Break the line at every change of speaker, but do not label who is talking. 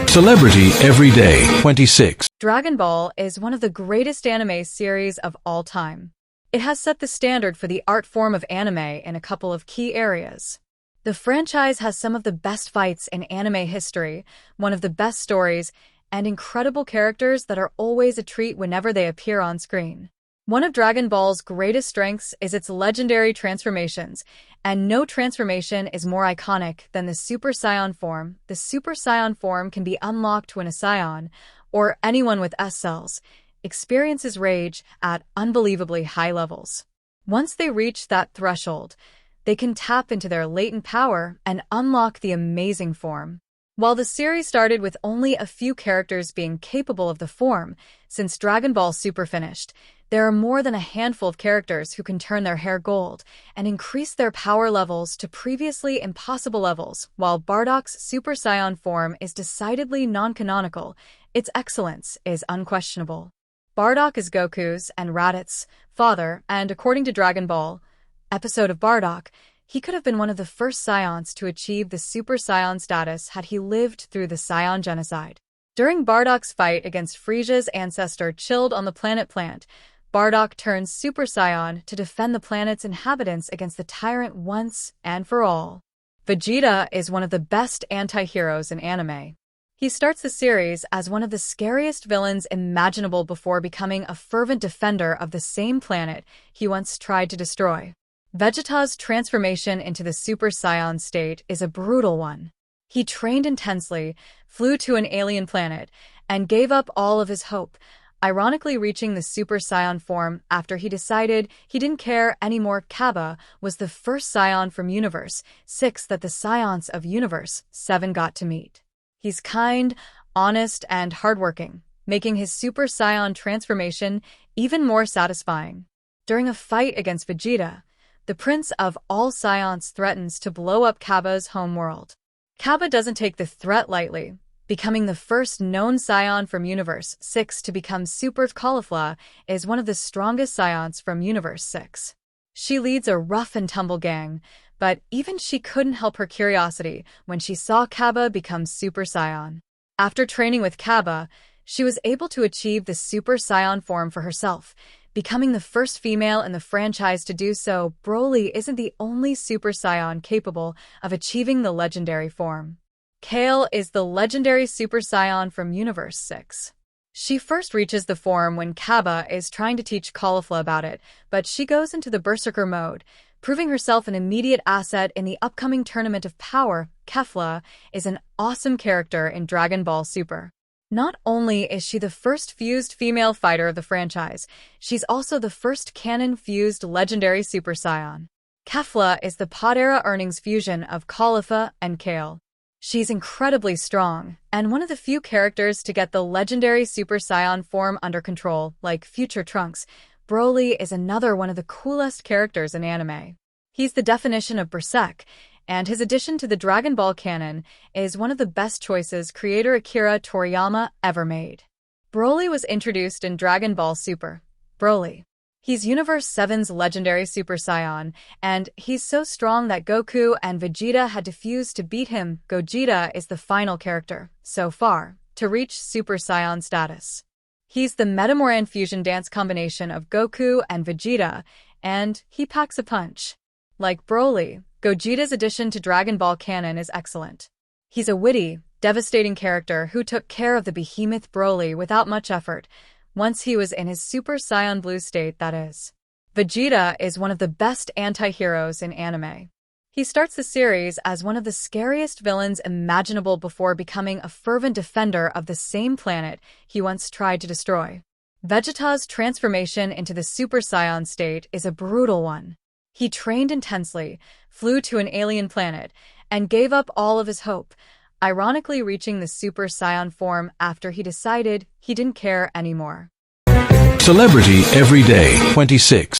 Celebrity Everyday 26.
Dragon Ball is one of the greatest anime series of all time. It has set the standard for the art form of anime in a couple of key areas. The franchise has some of the best fights in anime history, one of the best stories, and incredible characters that are always a treat whenever they appear on screen. One of Dragon Ball's greatest strengths is its legendary transformations, and no transformation is more iconic than the Super Saiyan form. The Super Saiyan form can be unlocked when a Saiyan, or anyone with S cells, experiences rage at unbelievably high levels. Once they reach that threshold, they can tap into their latent power and unlock the amazing form. While the series started with only a few characters being capable of the form, since Dragon Ball Super finished, there are more than a handful of characters who can turn their hair gold and increase their power levels to previously impossible levels. While Bardock's Super Saiyan form is decidedly non-canonical, its excellence is unquestionable. Bardock is Goku's and Raditz' father, and according to Dragon Ball episode of Bardock, he could have been one of the first Saiyans to achieve the Super Saiyan status had he lived through the Saiyan genocide. During Bardock's fight against Frisia's ancestor Chilled on the planet Plant, Bardock turns Super Saiyan to defend the planet's inhabitants against the tyrant once and for all. Vegeta is one of the best anti-heroes in anime. He starts the series as one of the scariest villains imaginable before becoming a fervent defender of the same planet he once tried to destroy. Vegeta's transformation into the Super Saiyan state is a brutal one. He trained intensely, flew to an alien planet, and gave up all of his hope, ironically reaching the Super Saiyan form after he decided he didn't care anymore. Cabba was the first Saiyan from Universe 6 that the Saiyans of Universe 7 got to meet. He's kind, honest, and hardworking, making his Super Saiyan transformation even more satisfying. During a fight against Vegeta, the Prince of all Saiyans threatens to blow up Cabba's homeworld. Cabba doesn't take the threat lightly, becoming the first known Saiyan from Universe 6 to become Super. Caulifla is one of the strongest Saiyans from Universe 6. She leads a rough-and-tumble gang, but even she couldn't help her curiosity when she saw Cabba become Super Saiyan. After training with Cabba, she was able to achieve the Super Saiyan form for herself, becoming the first female in the franchise to do so. Broly isn't the only Super Saiyan capable of achieving the legendary form. Kale is the legendary Super Saiyan from Universe 6. She first reaches the form when Cabba is trying to teach Caulifla about it, but she goes into the Berserker mode, proving herself an immediate asset in the upcoming Tournament of Power. Kefla is an awesome character in Dragon Ball Super. Not only is she the first fused female fighter of the franchise, she's also the first canon-fused legendary Super Saiyan. Kefla is the Pod-era earnings fusion of Caulifla and Kale. She's incredibly strong, and one of the few characters to get the legendary Super Saiyan form under control, like future Trunks. Broly is another one of the coolest characters in anime. He's the definition of Berserk, and his addition to the Dragon Ball canon is one of the best choices creator Akira Toriyama ever made. Broly was introduced in Dragon Ball Super. Broly. He's Universe 7's legendary Super Saiyan, and he's so strong that Goku and Vegeta had to fuse to beat him. Gogeta is the final character, so far, to reach Super Saiyan status. He's the Metamoran fusion dance combination of Goku and Vegeta, and he packs a punch. Like Broly, Gogeta's addition to Dragon Ball canon is excellent. He's a witty, devastating character who took care of the behemoth Broly without much effort, once he was in his Super Saiyan Blue state, that is. Vegeta is one of the best anti-heroes in anime. He starts the series as one of the scariest villains imaginable before becoming a fervent defender of the same planet he once tried to destroy. Vegeta's transformation into the Super Saiyan state is a brutal one. He trained intensely, flew to an alien planet, and gave up all of his hope, ironically reaching the Super Saiyan form after he decided he didn't care anymore.
Celebrity Everyday 26.